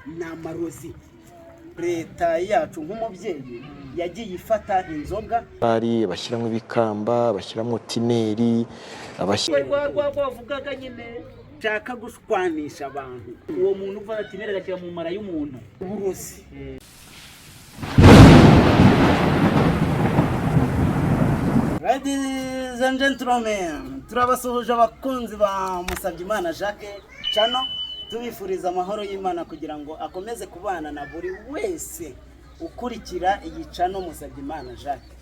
ni amarozi leta yacu nk'umubyeyi yagiye ifata inzoga bari bashyiramo ibikamba bashyiramo tineri bavugaga nyine nshaka gushwanisha abantu uwo muntu uva tineri agashyira mu mara y'umuntu uburozi. Ladies and gentlemen, turabasuhuje abakunzi ba Musabyimana Jacques Channel, tubifuriza amahoro y'Imana kugira ngo akomeze kubana na buri wese ukurikira iyi channel Musabyimana Jacques.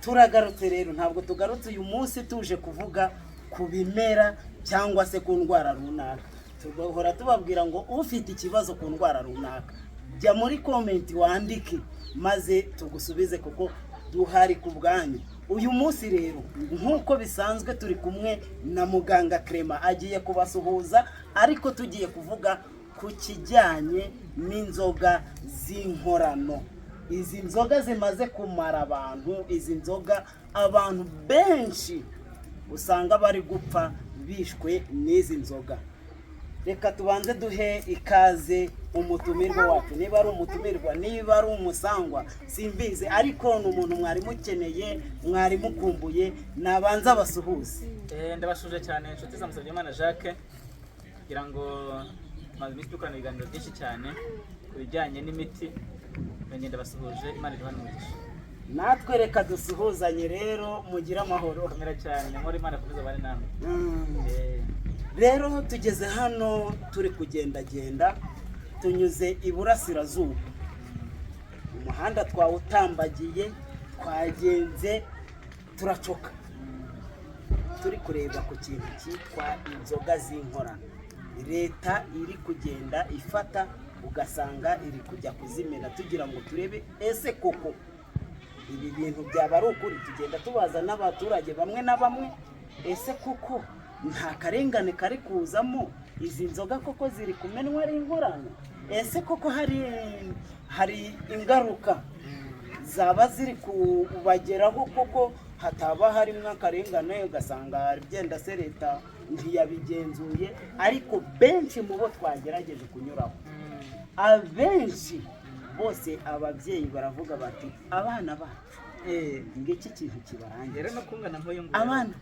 Turagarutse rero, ntabwo tugarutse uyu munsi tuje kuvuga ku bimera cyangwa se ku ndwara runaka. Tugahora tubabwira ngo ufite ikibazo ku ndwara runaka, jya muri comment wandike maze tugusubize kuko duhari ku bwanyu. Uyu munsi rero nk'uko bisanzwe turi kumwe na muganga Clement agiye kubasuhuza, ariko tugiye kuvuga ku kijyanye n'inzoga z'inkorano. Izi nzoga zimaze kumara abantu, izi nzoga abantu benshi usanga bari gupfa bishwe n'izi nzoga. Reka tubanze duhe ikaze umutumirwa wacu, niba ari umutumirwa, niba ari umusangwa simbizi, ariko ni umuntu mwari mukeneye, mwari mukumbuye, nabanza basuhuze. Ndabashuje cyane inshuti za Musabyimana Jacques, kugira ngo maze iminsi dukorana ibiganiro byinshi cyane ku bijyanye n'imiti. Ngenda basuhuje, Imana iduhane umugisha. Natwe reka dusuhuzanye rero, mugire amahoro. Komera cyane, nkora Imana kuvuza bari namwe. Rero tugeze hano turi kugendagenda, tunyuze iburasirazuba. Umuhanda twawutambagiye, twagenze turacoka. Turi kureba ku kintu cyitwa inzoga z'inkorano. Leta iri kugenda ifata, ugasanga iri kujya kuzimena, tugira ngo turebe ese koko ibi bintu byaba ari ukuri. Tugenda tubaza n'abaturage bamwe na bamwe, ese koko nta karengane kari kuzamo, izi nzoga koko ziri kumenwa ari inkorano, ese koko hari ingaruka zaba ziri kubageraho koko hataba harimo akarengane, ugasanga byenda se leta ntiyabigenzuye. Ariko benshi mu bo twagerageje kunyuraho, abenshi bose ababyeyi baravuga bati abana bacu ngiki kintu kibarangira no kungana nk'uyu nguyu abana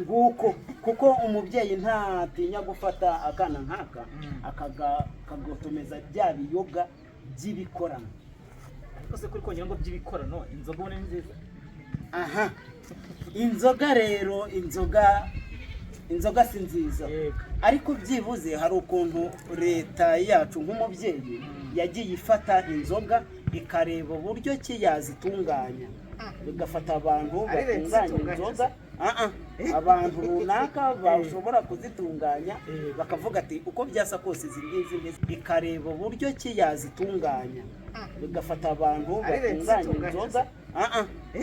nguko, kuko umubyeyi ntatinya gufata akana nk'aka akagotomeza bya biyoga by'ibikorano. ariko se kuri kongera ngo by'ibikorano inzoga ubone nziza. Aha, inzoga rero, inzoga si nziza, ariko byibuze hari ukuntu leta yacu nk'umubyeyi yagiye ifata inzoga ikareba uburyo ki yazitunganya, bigafata abantu batunganya inzoga, abantu runaka bashobora kuzitunganya, bakavuga ati uko byasa kose izi ngizi, ikareba uburyo ki yazitunganya, bigafata abantu batunganya inzoga,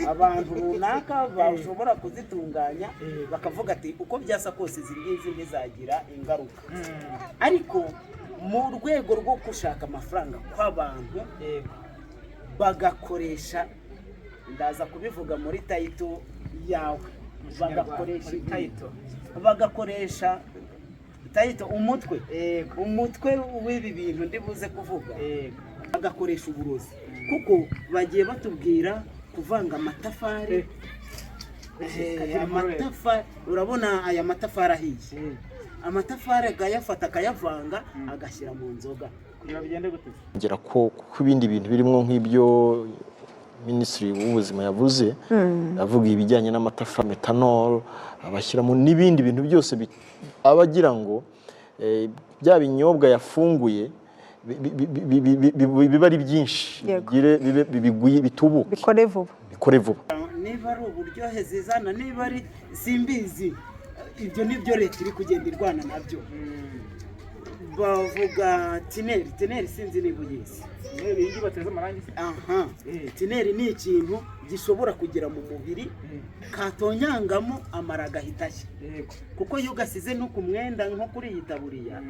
abantu runaka bashobora kuzitunganya, bakavuga ati uko byasa kose izi ngizi ntizagira ingaruka. Ariko mu rwego rwo gushaka amafaranga kw'abantu, bagakoresha, ndaza kubivuga muri tayito yawe, bagakoresha tayito umutwe w'ibi bintu ndibuze kuvuga, bagakoresha uburozi, kuko bagiye batubwira kuvanga amatafari. Urabona aya matafari ahiye, amatafari akayafata akayavanga agashyira mu nzoga, kugira bigende gute? ngera ko ibindi bintu birimo nk'ibyo Minisitiri w'Ubuzima yavuze, avuga ibijyanye n'amatafari, metanol, abashyiramo n'ibindi bintu byose abagira ngo bya binyobwa yafunguye biba ari byinshi, bitubuke, bikore vuba. Niba ari uburyohe zizana, niba ari simbizi, ibyo nibyo leta iri kugenda irwana nabyo. Bavuga tineri sinzi niba uyizi. Iyi bateze amarangi. Tineri ni ikintu gishobora kugera mu mubiri katonyangamo amara agahita ashya, kuko iyo ugasize no ku mwenda nko kuri iyi taburiya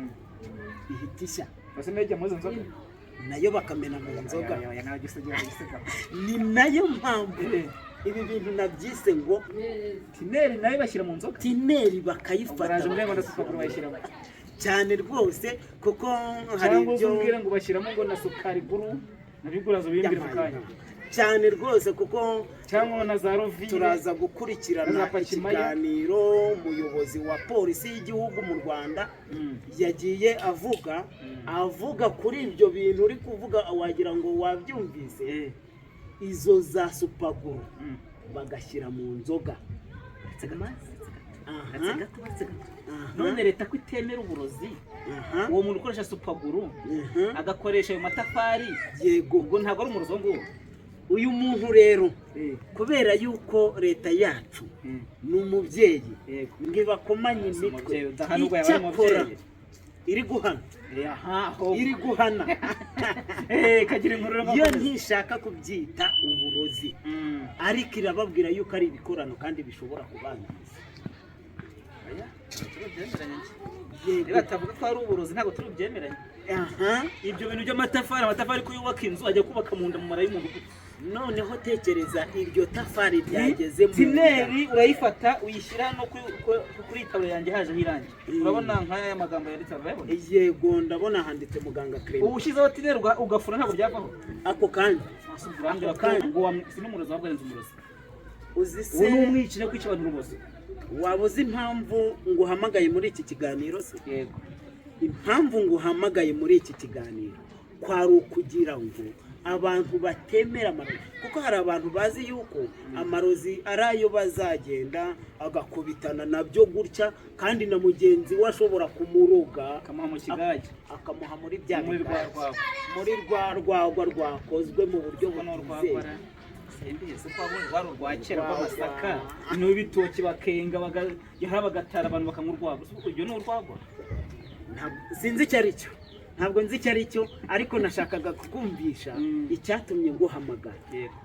ihita ishya. Base nejya muzo nzoga nayo bakamena mu nzoga. Ni nayo mpamvu ibi bintu nabyise ngo tineri nayo bashyira mu nzoga. Tineri bakayifata, cyane rwose kuko hari cyangwa ibyo uzubwira ngo bashyiramo ngo na sukari guru nabigurazo bimbira mu kanya cyane rwose kuko cyangwa na za rovire turaza gukurikirana na Pakimaya. ikiganiro umuyobozi wa polisi y'igihugu mu Rwanda yagiye avuga kuri ibyo bintu uri kuvuga wagira ngo wabyumvise izo za supaguru bagashyira mu nzoga. none leta ko itemera uburozi uwo muntu ukoresha supaguru agakoresha ayo matafari yego ubwo ntabwo ari umurozi ngo uyu muntu rero kubera yuko leta yacu ni umubyeyi ngibakomanye imitwe icyakora iri guhana iri guhana iyo ntishaka kubyita uburozi ariko irababwira yuko ari ibikorano kandi bishobora kubangiza. batavuga ko ari uburozi ntabwo turi bubyemeranye. Ibyo bintu by'amatafari kuyubaka inzu ajya kubaka mu nda mu mara y'umuntu. Noneho tekereza iryo tafari ryageze mu tineri urayifata uyishyira no kuri taburo yanjye haje hirangi. Urabona nk'aya magambo yanditse urabona? Yego ndabona handitse muganga Clement. Ubu ushizeho tineri ugafura ntabwo byavaho. Ako kandi ngo sinumurozi wabwo arenze umurozi. Uzi se uwo n'umwicire kwica abantu urubozo. Wabuze impamvu ngo uhamagaye muri iki kiganiro se? Yego. Impamvu ngo uhamagaye muri iki kiganiro kwari ukugira ngo abantu batemera amarozi, kuko hari abantu bazi yuko amarozi ari ayo bazagenda agakubitana nabyo gutya kandi na mugenzi we ashobora kumuroga akamuha mu kigage akamuha muri bya muri rwa rwagwa rwakozwe mu buryo bw'urwagwa sembese ko wari urwakera rw'amasaka no bitoki bakenga bagatara abantu bakamurwagwa kuko ibyo ni urwagwa. Sinzi icyo ari cyo, ntabwo nzi icyo ari cyo, ariko nashakaga kukumvisha icyatumye nguhamagara.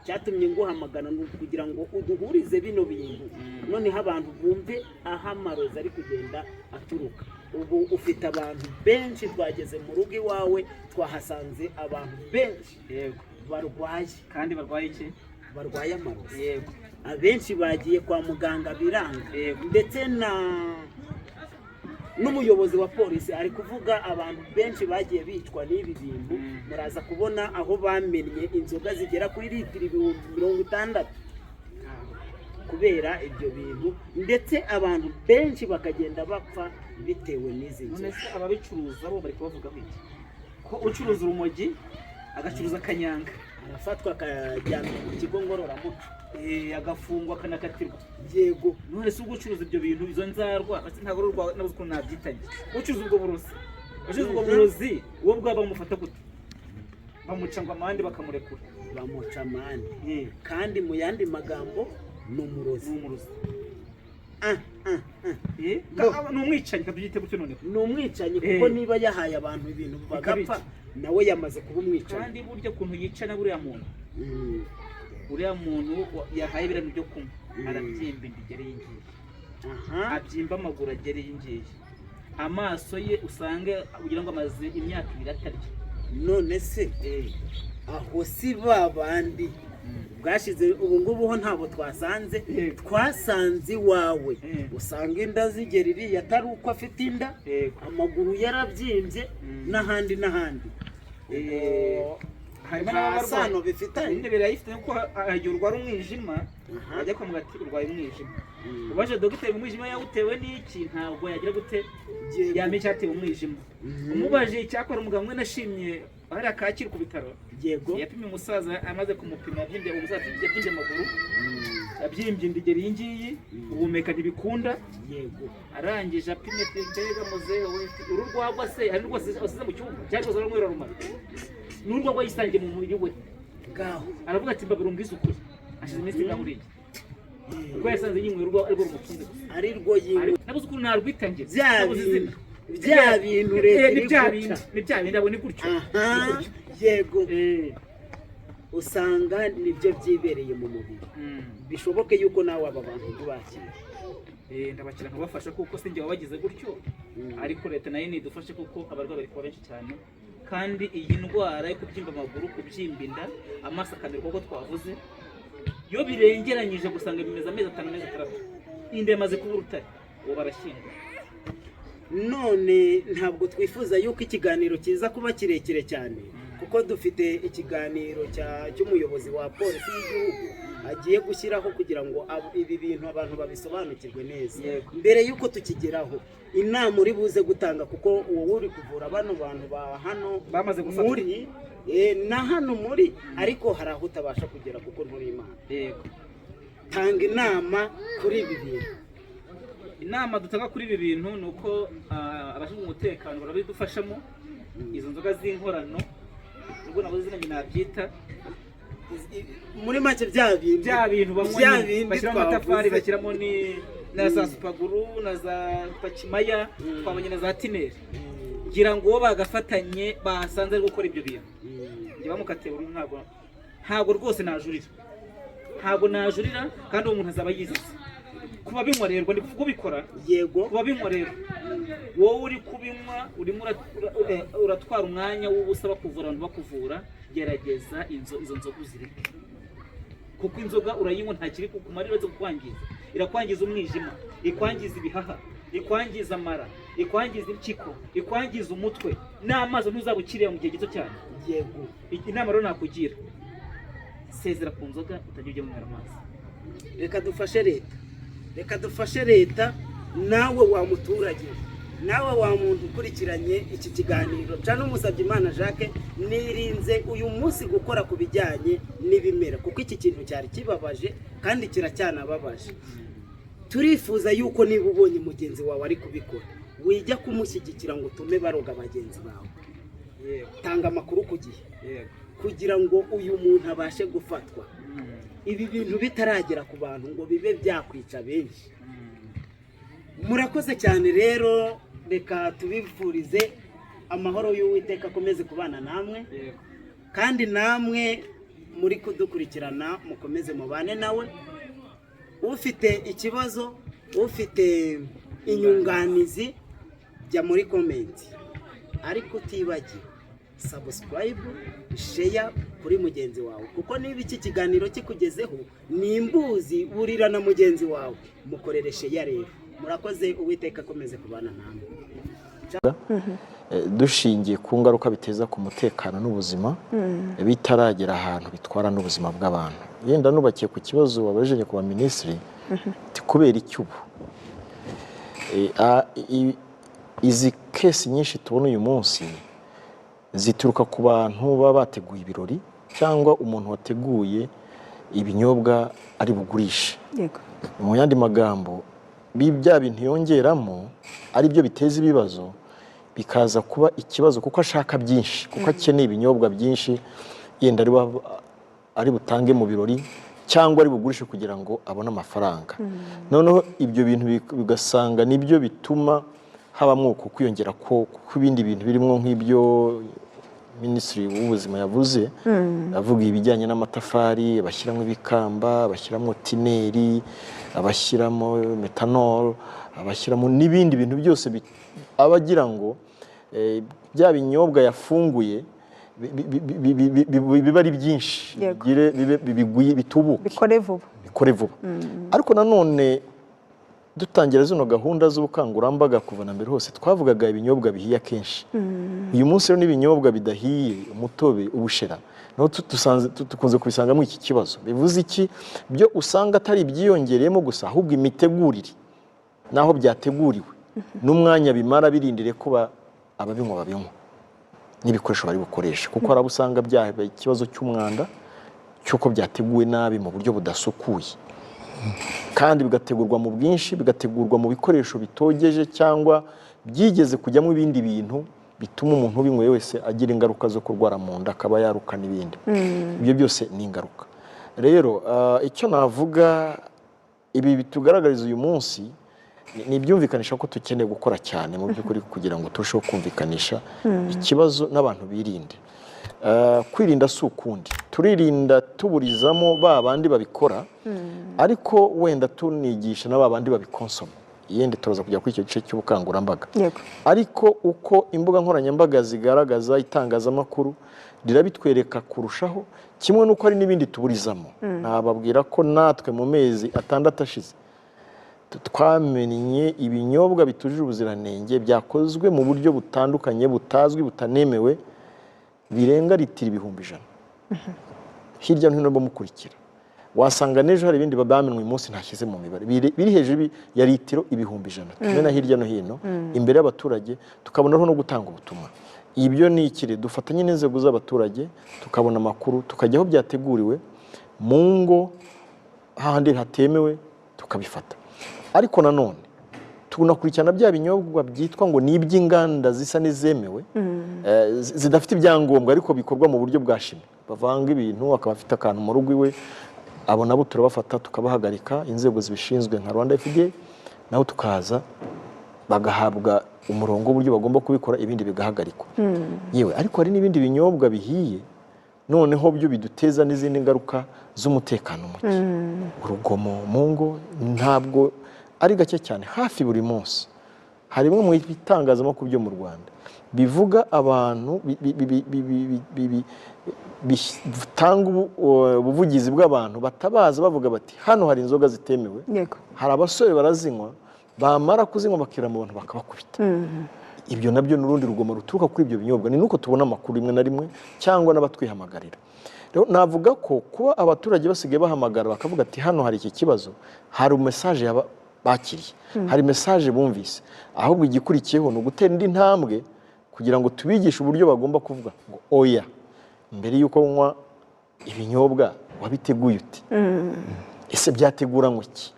Cyatumye nguhamagara kugira ngo uduhurize bino bintu, noneho abantu bumve aho amarozi ari kugenda aturuka. Ubu ufite abantu benshi, twageze mu rugo iwawe twahasanze abantu benshi barwaye. Kandi barwaye iki? Barwaye amarozi. Yego. Abenshi bagiye kwa muganga biranga, ndetse n'umuyobozi wa polisi ari kuvuga abantu benshi bagiye bicwa n'ibi bintu. Muraza kubona aho bamennye inzoga zigera kuri litiro 60 kubera ibyo bintu, ndetse abantu benshi bakagenda bapfa bitewe n'izi nzoga. None se ababicuruza bo bari kubavuga iki? Ko ucuruza urumogi agacuruza kanyanga arafatwa akajyanwa mu kigo ngororamuco, agafungwa akanakatirwa. Yego. None se ugucuruza ibyo bintu izo nzarwa ntabwo ari urwa nabuze ko nabyitanye. Ucuruza ubwo burozi, ucuruza ubwo burozi uwo bwaba bamufata gute? Bamuca ngo amande bakamurekura. Bamuca amande kandi mu yandi magambo ni umurozi. Ni umwicanyi kabyite gutyo. None ni umwicanyi kuko niba yahaye abantu ibintu bagapfa nawe yamaze kuba umwicanyi. Kandi burya kuntu yicana buriya muntu yahaye ibintu byo kunywa arabyimba indigere y'ingiye, abyimba amaguru agere y'ingiye, amaso ye usange ugira ngo amaze imyaka 2 atarya. None se aho si babandi bwashize ubu ngubu ho ntabo twasanze, twasanze iwawe usanga inda zigera iriya atari uko afite inda, amaguru yarabyimbye n'ahandi harimo n'abarwayi bifitanye n'ibere yifite ko agiye urwara umwijima ajya kwa muganga ati urwaye umwijima. Ubaje dogiteri umwijima yawutewe n'iki ntabwo yagira gute yamenye cyateye umwijima. Umubaje icyakora umugabo umwe nashimye ari akakiri ku bitaro. Yego. Yapimye umusaza amaze kumupima yabyimbye umusaza yabyimbye amaguru, yabyimbye indigeri y'ingiyi, ubumeka ntibikunda. Yego. Arangije apimye mbega muzewe ururwagwa se ari rwose asize mu cyumba cyangwa se rumwe rumara n'urwo rwa yisangiye mu mubiri we gaho. Aravuga ati mbabira umbwiza ukuri ashize iminsi ngahuriye ubwo yasanze nyimwe urwo ariko rumukunze ari rwo yimwe nabuze ukuri narwitangiye bya bintu rero ni bya bindi abo ni gutyo. Yego. Usanga nibyo byibereye mu mubiri. Bishoboke yuko nawe aba bantu tubakira ndabakira nkabafasha kuko sinjye wabagize gutyo, ariko leta nayo nidufashe kuko abarwayi bari kuba benshi cyane. Kandi iyi ndwara yo kubyimba amaguru, kubyimba inda, amaso akamirwa uko twavuze, iyo birengeranyije gusanga bimeze amezi 5 amezi 6 inda yamaze kuba urutare, uwo barashyingura. none ntabwo twifuza yuko ikiganiro kiza kuba kirekire cyane kuko dufite ikiganiro cy'umuyobozi wa polisi y'igihugu agiye gushyiraho kugira ngo ibi bintu abantu babisobanukirwe neza. Mbere yuko tukigeraho inama uri buze gutanga kuko wowe uri kuvura bano bantu ba hano bamaze muri na hano muri ariko hari aho utabasha kugera kuko nturi Imana. Tanga inama kuri ibi bintu. Inama dutanga kuri ibi bintu ni uko abashinzwe umutekano barabidufashamo. Izo nzoga z'inkorano ubwo nabo zinanye nabyita muri make bya bintu bamwe bashyiramo amatafari bashyiramo na za supaguru na za pakimaya twabonye na za tineri ngira ngo bagafatanye basanze ari gukora ibyo bintu njye bamukatera ntabwo rwose najurira kandi uwo muntu azaba yizize kuba binywa rero ndi kubikora yego kuba binywa rero wowe uri kubinywa urimo uratwara umwanya w'ubusaba kuvura abantu bakuvura gerageza izo nzoga uzireke kuko inzoga urayinywa nta kiri kukumara uretse kukwangiza irakwangiza umwijima ikwangiza ibihaha ikwangiza amara ikwangiza impyiko ikwangiza umutwe n'amazi ntuzaba ukiriye mu gihe gito cyane. Yego inama rero nakugira sezera ku nzoga utajya ujya munywera amazi. Reka dufashe leta nawe wa muturage nawe wa muntu ukurikiranye iki kiganiro cyane Musabyimana Jacques nirinze uyu munsi gukora ku bijyanye n'ibimera kuko iki kintu cyari kibabaje kandi kiracyanababaje. Turifuza yuko niba ubonye mugenzi wawe ari kubikora wijya kumushyigikira ngo tume baroga bagenzi bawe. Tanga amakuru ku gihe kugira ngo uyu muntu abashe gufatwa ibi bintu bitaragera ku bantu ngo bibe byakwica benshi. Murakoze cyane rero reka tubifurize amahoro y'Uwiteka akomeze kubana namwe kandi namwe muri kudukurikirana mukomeze mubane nawe. Ufite ikibazo ufite inyunganizi jya muri comment ariko utibagiwe subscribe share kuri mugenzi wawe kuko niba iki kiganiro kikugezeho ni imbuzi burira na mugenzi wawe mukorere share rero. Murakoze Uwiteka akomeze kubana namwe. Dushingiye ku ngaruka biteza ku mutekano n'ubuzima bitaragera ahantu bitwara n'ubuzima bw'abantu. Yenda nubakiye ku kibazo wabajeje ku ba minisitiri kubera icyubu izi kesi nyinshi tubona uyu munsi zituruka ku bantu baba bateguye ibirori cyangwa umuntu wateguye ibinyobwa ari bugurishe. Mu yandi magambo bya bintu yongeramo ari byo biteza ibibazo bikaza kuba ikibazo kuko ashaka byinshi kuko akeneye ibinyobwa byinshi yenda ari butange mu birori cyangwa ari bugurishe kugira ngo abone amafaranga. Noneho ibyo bintu bigasanga nibyo bituma habamo kwiyongera ko ibindi bintu birimo nk'ibyo Minisitiri w'Ubuzima yavuze avuga ibijyanye n'amatafari bashyiramo ibikamba bashyiramo tineri abashyiramo metanol abashyiramo n'ibindi bintu byose abagira ngo bya binyobwa yafunguye biba ari byinshi bitubuke bikore vuba. Ariko nanone dutangira zino gahunda z'ubukangurambaga kuva na mbere hose twavugaga ibinyobwa bihiye akenshi. Uyu munsi rero n'ibinyobwa bidahiye umutobe ubushera naho tukunze kubisangamo iki kibazo. Bivuze iki? Byo usanga atari ibyiyongereyemo gusa ahubwo imitegurire naho byateguriwe n'umwanya bimara birindire ko ababinywa babinywa n'ibikoresho bari bukoresha kuko hari usanga byabaye ikibazo cy'umwanda cyuko byateguwe nabi mu buryo budasukuye kandi bigategurwa mu bwinshi bigategurwa mu bikoresho bitogeje cyangwa byigeze kujyamo ibindi bintu bituma umuntu ubinyweye wese agira ingaruka zo kurwara mu nda akaba yaruka n'ibindi. Ibyo byose ni ingaruka. Rero icyo navuga ibi bitugaragariza uyu munsi ni ibyumvikanisha ko dukeneye gukora cyane mu by'ukuri kugira ngo turusheho kumvikanisha ikibazo n'abantu birinde. Kwirinda si ukundi turirinda tuburizamo ba bandi babikora ariko wenda tunigisha na ba bandi babikonsoma. Yende turaza kujya kuri icyo gice cy'ubukangurambaga ariko uko imbuga nkoranyambaga zigaragaza itangazamakuru rirabitwereka kurushaho kimwe n'uko hari n'ibindi tuburizamo. Nababwira ko natwe mu mezi 6 ashize twamenye ibinyobwa bitujuje ubuziranenge byakozwe mu buryo butandukanye butazwi butanemewe birenga litiro 100,000 hirya no hino bamukurikira wasanga n'ejo hari ibindi bamenwe uyu munsi ntashyize mu mibare biri hejuru ya litiro 100,000 tumena hirya no hino imbere y'abaturage tukabonaho no gutanga ubutumwa ibyo ni ikire dufatanye n'inzego z'abaturage tukabona amakuru tukajya aho byateguriwe mu ngo hahandi hatemewe tukabifata ariko nanone tunakurikirana bya binyobwa byitwa ngo ni iby'inganda zisa n'izemewe zidafite ibyangombwa ariko bikorwa mu buryo bwa shimi bavanga ibintu akaba afite akantu mu rugo iwe abo nabo turabafata tukabahagarika inzego zibishinzwe nka Rwanda FDA naho tukaza bagahabwa umurongo w'uburyo bagomba kubikora ibindi bigahagarikwa yewe ariko hari n'ibindi binyobwa bihiye noneho byo biduteza n'izindi ngaruka z'umutekano muke urugomo mu ngo ntabwo ari gake cyane hafi buri munsi hari bimwe mu bitangazamakuru byo mu Rwanda bivuga abantu bitanga ubuvugizi bw'abantu batabaza bavuga bati hano hari inzoga zitemewe hari abasore barazinywa bamara kuzinywa bakira mu bantu bakabakubita ibyo nabyo n'urundi rugomo ruturuka kuri ibyo binyobwa ni nuko tubona amakuru rimwe na rimwe cyangwa n'abatwihamagarira rero navuga ko kuba abaturage basigaye bahamagara bakavuga ati hano hari iki kibazo hari message bakiriye hari message bumvise ahubwo igikurikiyeho no gutera indi ntambwe kugira ngo tubigishe uburyo bagomba kuvuga ngo oya mbere yuko unywa ibinyobwa wabiteguye uti ese byateguranywe iki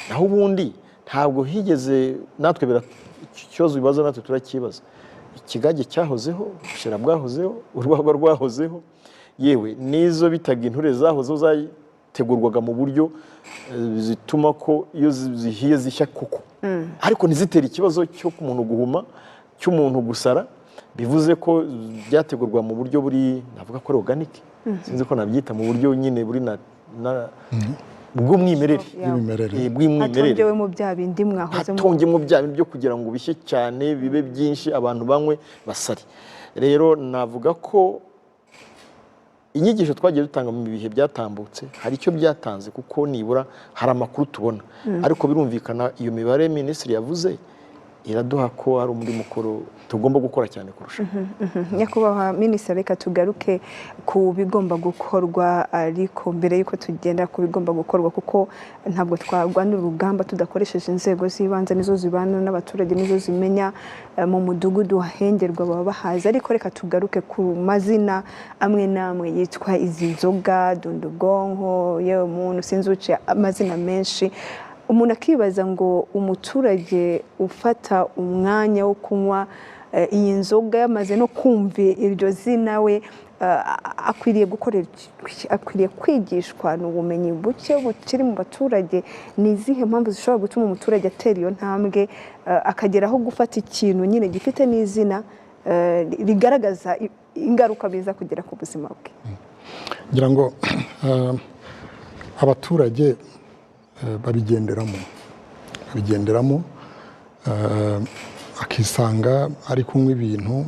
naho ubundi ntabwo higeze natwe ikibazo bibazo natwe turakibaza ikigage cyahozeho ubushera bwahozeho urwagwa rwahozeho yewe nizo bitaga inture zahozeho zategurwaga mu buryo zituma ko iyo zihiye zishya kuko ariko ntizitera ikibazo cyo ku muntu guhuma cy'umuntu gusara bivuze ko byategurwa mu buryo buri navuga ko organic sinzi ko nabyita mu buryo nyine buri bw'umwimerere hatongewe mu bya bindi mwahoze hatongemo bya bindi byo kugira ngo bishye cyane bibe byinshi abantu banywe basari rero navuga ko inyigisho twagiye dutanga mu bihe byatambutse hari icyo byatanze kuko nibura hari amakuru tubona ariko birumvikana iyo mibare minisitiri yavuze iraduha ko ari undi mukoro tugomba gukora cyane kurusha nyakubahwa minisitiri reka tugaruke ku bigomba gukorwa ariko mbere yuko tugenda ku bigomba gukorwa kuko ntabwo twarwanira urugamba tudakoresheje inzego z'ibanze nizo zibana n'abaturage nizo zimenya mu mudugudu hahengerwa baba bahazi ariko reka tugaruke ku mazina amwe n'amwe yitwa izi nzoga dundubwonko yewe umuntu sinzi uce amazina menshi umuntu akibaza ngo umuturage ufata umwanya wo kunywa iyi nzoga yamaze no kumva iryo zina we akwiriye kwigishwa n'ubumenyi buke bukiri mu baturage ni izihe mpamvu zishobora gutuma umuturage atera iyo ntambwe akageraho gufata ikintu nyine gifite n'izina rigaragaza ingaruka biza kugera ku buzima bwe ngira ngo abaturage babigenderamo akisanga ari kunywa ibintu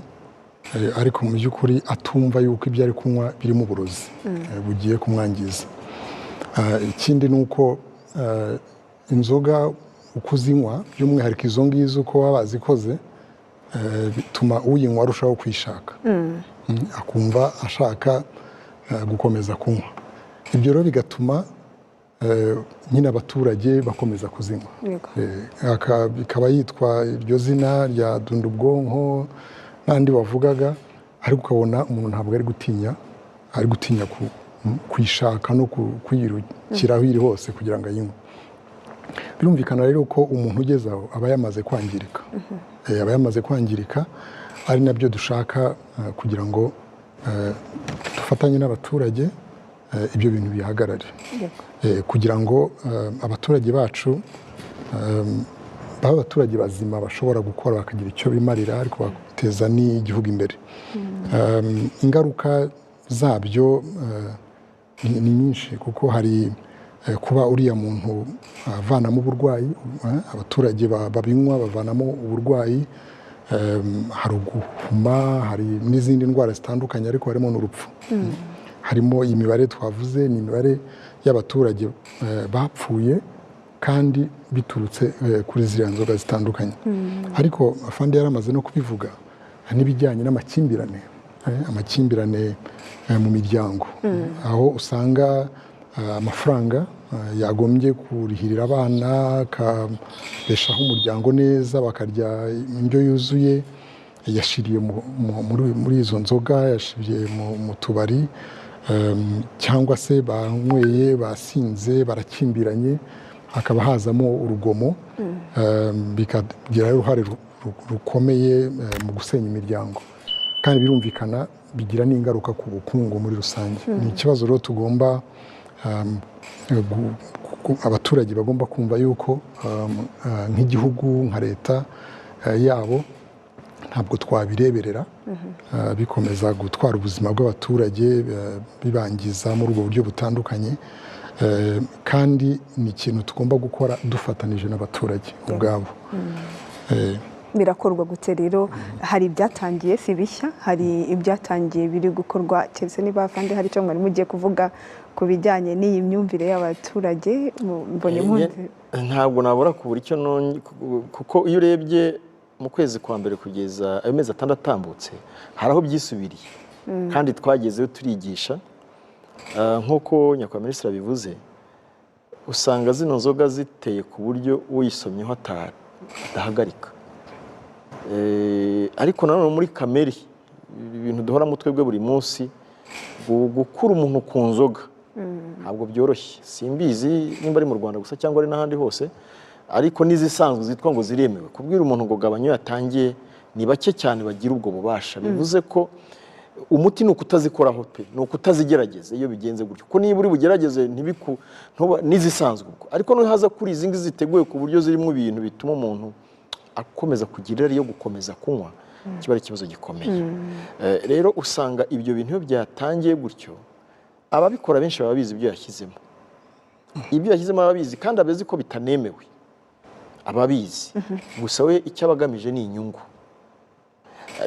ariko mu by'ukuri atumva yuko ibyo ari kunywa birimo uburozi bugiye kumwangiza ikindi ni uko inzoga uko uzinywa by'umwihariko izo ngizo uko baba bazikoze bituma uyinywa arushaho kwishaka akumva ashaka gukomeza kunywa ibyo rero bigatuma nyine abaturage bakomeza kuzinywa bikaba yitwa iryo zina rya dundubwonko n'andi bavugaga ariko ukabona umuntu ntabwo ari gutinya kwishaka no kwiyirukiraho iri hose kugira ngo ayinywe birumvikana rero ko umuntu ugeze aho aba yamaze kwangirika ari nabyo dushaka kugira ngo dufatanye n'abaturage ibyo bintu bihagarare kugira ngo abaturage bacu babe abaturage bazima bashobora gukora bakagira icyo bimarira ariko bateza n'igihugu imbere ingaruka zabyo ni nyinshi kuko hari kuba uriya muntu avanamo uburwayi abaturage babinywa bavanamo uburwayi hari uguhuma hari n'izindi ndwara zitandukanye ariko harimo n'urupfu harimo imibare twavuze ni imibare y'abaturage bapfuye kandi biturutse kuri ziriya nzoga zitandukanye. Ariko afande yaramaze no kubivuga n'ibijyanye n'amakimbirane mu miryango, aho usanga amafaranga yagombye kurihirira abana akabeshaho umuryango neza, bakarya indyo yuzuye, yashiriye muri izo nzoga, yashiriye mu tubari, cyangwa se banyweye basinze barakimbiranye, hakaba hazamo urugomo, bikagira uruhare rukomeye mu gusenya imiryango, kandi birumvikana bigira n'ingaruka ku bukungu muri rusange. Ni ikibazo rero tugomba abaturage bagomba kumva yuko nk'igihugu nka leta yabo ntabwo twabireberera bikomeza gutwara ubuzima bw'abaturage bibangiza muri ubwo buryo butandukanye, kandi ni ikintu tugomba gukora dufatanije n'abaturage ubwabo. Birakorwa gute rero? Hari ibyatangiye si bishya, hari ibyatangiye biri gukorwa, keretse niba afande hari icyo mwari mugiye kuvuga ku bijyanye n'iyi myumvire y'abaturage. Mbonye ntabwo nabura kubura icyo kuko iyo urebye mu kwezi kwa mbere kugeza ayo mezi atandatu atambutse hari aho byisubiriye, kandi twagezeyo turigisha nk'uko nyakubahwa minisitiri abivuze, usanga zino nzoga ziteye ku buryo uyisomyeho adahagarika. Ariko nanone muri kamere ibintu duhora mu twebwe buri munsi, gukura umuntu ku nzoga ntabwo byoroshye. Simbizi nimba ari mu Rwanda gusa cyangwa ari n'ahandi hose, ariko n'izisanzwe zitwa ngo ziremewe. Kubwira umuntu ngo gabanya iyo yatangiye ni bake cyane bagira ubwo bubasha. Bivuze ko umuti ni ukutazikoraho pe, ni ukutazigerageza iyo bigenze gutyo, ko niba uri bugerageze n'izisanzwe ubwo. Ariko no haza kuri izi ngizi ziteguye ku buryo zirimo ibintu bituma umuntu akomeza kugira irari yo gukomeza kunywa, kiba ari ikibazo gikomeye. Rero usanga ibyo bintu iyo byatangiye gutyo, ababikora benshi baba bizi ibyo yashyizemo. Ibyo yashyizemo ababizi, kandi abazi ko bitanemewe, ababizi. Gusa we icyo abagamije ni inyungu.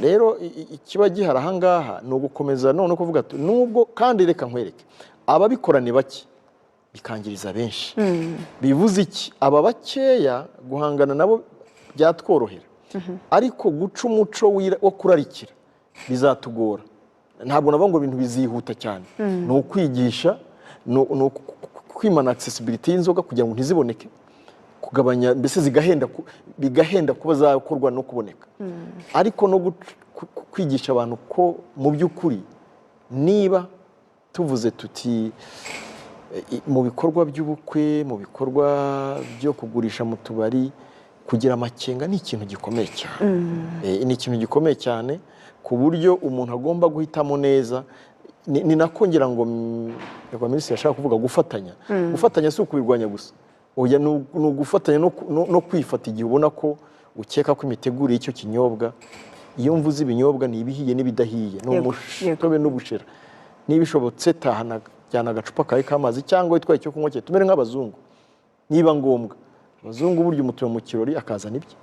Rero ikiba gihari aha ngaha ni ugukomeza none kuvuga ati nubwo, kandi reka nkwereke, ababikora ni bake bikangiriza benshi. Bivuze iki? Aba bakeya guhangana nabo byatworohera, ariko guca umuco wo kurarikira bizatugora. Ntabwo nabo ngo ibintu bizihuta cyane, ni ukwigisha, ni kwimana accessibility y'inzoga kugira ngo ntiziboneke, kugabanya mbese bigahenda kuba zakorwa no kuboneka, ariko no kwigisha abantu ko mu by'ukuri niba tuvuze tuti mu bikorwa by'ubukwe, mu bikorwa byo kugurisha mu tubari, kugira amakenga ni ikintu gikomeye cyane. Ni ikintu gikomeye cyane ku buryo umuntu agomba guhitamo neza. Ni nako ngira ngo nyakubahwa minisitiri yashaka kuvuga gufatanya. Gufatanya si ukubirwanya gusa, oya ni ugufatanya no kwifata igihe ubona ko ukeka ko imitegurire y'icyo kinyobwa, iyo mvuze ibinyobwa ni ibihiye n'ibidahiye, ni umutobe n'ubushera, n'ibishobotse jyana agacupa kawe k'amazi cyangwa witwaye icyo kunywa cye, tumere nk'abazungu niba ngombwa. Abazungu burya umutuye mu kirori akazana ibye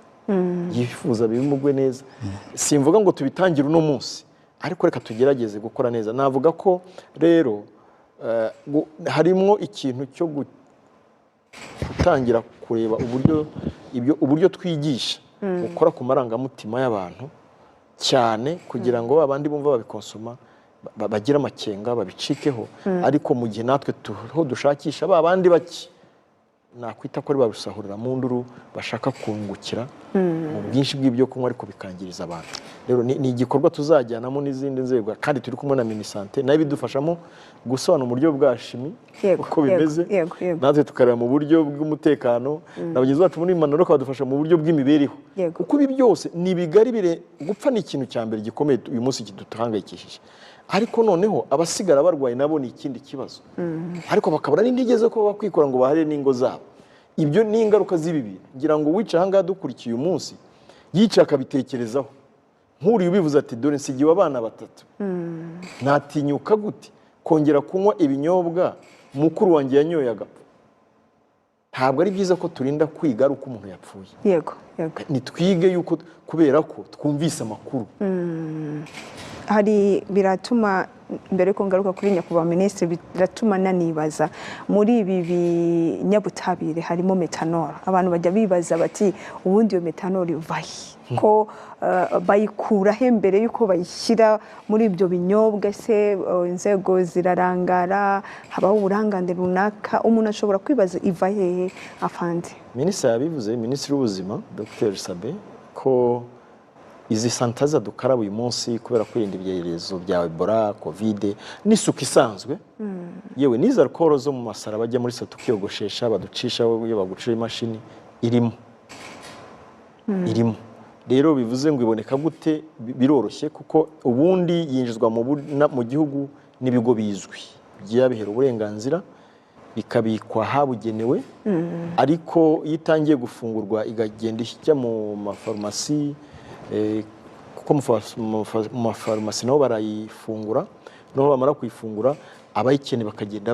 yifuza bimugwe neza. Simvuga ngo tubitangire uno munsi, ariko reka tugerageze gukora neza. Navuga ko rero harimo ikintu cyo gutangira kureba uburyo twigisha gukora ku marangamutima y'abantu cyane, kugira ngo babandi bumva babikonsoma bagira amakenga babicikeho. Ariko mu gihe natwe dushakisha babandi bake nakwita ko ari babisahurira mu nduru bashaka kungukira mu bwinshi bw'ibyo kunywa, ariko bikangiriza abantu. Rero ni igikorwa tuzajyanamo n'izindi nzego, kandi turi kumwe na Minisante nayo bidufashamo gusobanura mu buryo bwa shimi uko bimeze, natwe tukareba mu buryo bw'umutekano, na bagenzi bacu muri Manaro bakadufasha mu buryo bw'imibereho. Kuko ibi byose ni bigari gupfa ni ikintu cya mbere gikomeye uyu munsi kiduhangayikishije, ariko noneho abasigara barwaye nabo ni ikindi kibazo, ariko bakabura n'intege zo kuba bakwikora ngo bahare n'ingo zabo. Ibyo ni ingaruka z'ibi bintu. Ngira ngo wica aha ngaha dukurikiye uyu munsi yica akabitekerezaho, nk'uriya ubivuze ati dore nsigiwe abana 3, natinyuka gute kongera kunywa ibinyobwa mukuru wanjye yanyoye agapfa? Ntabwo ari byiza ko turinda kwiga ari uko umuntu yapfuye. Nitwige yuko kubera ko twumvise amakuru. Hari biratuma mbere ko ngaruka kuri nyakubahwa minisitiri biratuma nanibaza muri ibi binyabutabire harimo metanol abantu bajya bibaza bati ubundi iyo metanol ivahe ko bayikura he mbere yuko bayishyira muri ibyo binyobwa se inzego zirarangara habaho uburanganire runaka umuntu ashobora kwibaza iva hehe afande minisitiri yabivuze minisitiri w'ubuzima Dr Sabe ko izi sanitayiza dukaraba uyu munsi kubera kwirinda ibyorezo bya Ebola Covid n'isuku isanzwe yewe n'izo alcohol zo mu masara bajya muri sato kiyogoshesha baducisha iyo bagucira imashini irimo rero bivuze ngo iboneka gute biroroshye kuko ubundi yinjizwa mu gihugu n'ibigo bizwi byabihera uburenganzira bikabikwa habugenewe ariko iyo itangiye gufungurwa igagenda ijya mu mafarumasi kuko mu mafarumasi nabo barayifungura noneho bamara kuyifungura abayikeneye bakagenda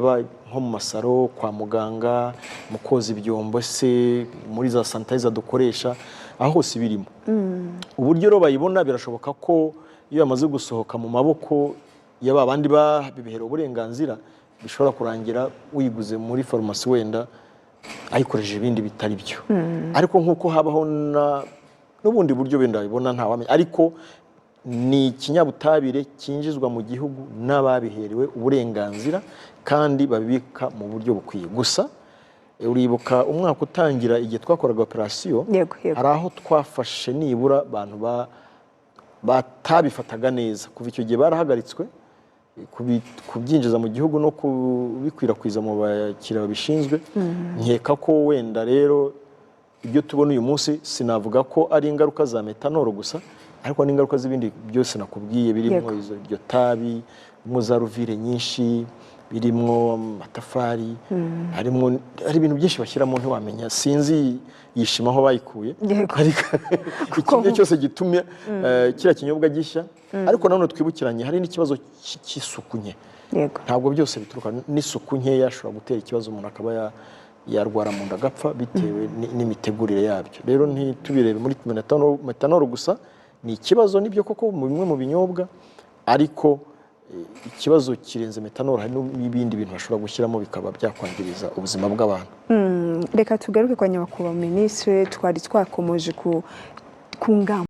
nko mu masaro kwa muganga mu koza ibyombo se muri za sanitayiza dukoresha aho hose birimo uburyo rero bayibona birashoboka ko iyo yamaze gusohoka mu maboko y'aba bandi babihera uburenganzira bishobora kurangira uyiguze muri farumasi wenda ayikoresheje ibindi bitari byo ariko nk'uko habaho n'ubundi buryo wenda babibona ntawamenya ariko ni ikinyabutabire cyinjizwa mu gihugu n'ababiherewe uburenganzira kandi babibika mu buryo bukwiye gusa uribuka umwaka utangira igihe twakoraga operasiyo hari aho twafashe nibura abantu batabifataga neza kuva icyo gihe barahagaritswe kubyinjiza mu gihugu no kubikwirakwiza mu bakiriya babishinzwe nkeka ko wenda rero ibyo tubona uyu munsi sinavuga ko ari ingaruka za metanol gusa ariko n'ingaruka z'ibindi byose nakubwiye birimo iryo tabi birimo za ruvire nyinshi birimo amatafari hari ibintu byinshi bashyiramo ntiwamenya sinzi yishima aho bayikuye ikintu cyose gitumye kiriya kinyobwa gishya ariko nanone twibukiranye hari n'ikibazo cy'isuku nke ntabwo byose bituruka n'isuku nkeya ashobora gutera ikibazo umuntu akaba yarwara mu nda agapfa bitewe n'imitegurire yabyo rero ntitubirebe muri metanol gusa ni ikibazo nibyo koko mu bimwe mu binyobwa ariko ikibazo kirenze metanol hari n'ibindi bintu bashobora gushyiramo bikaba byakwangiriza ubuzima bw'abantu reka tugaruke kwa nyakubahwa minisitiri twari twakomeje ku ngamba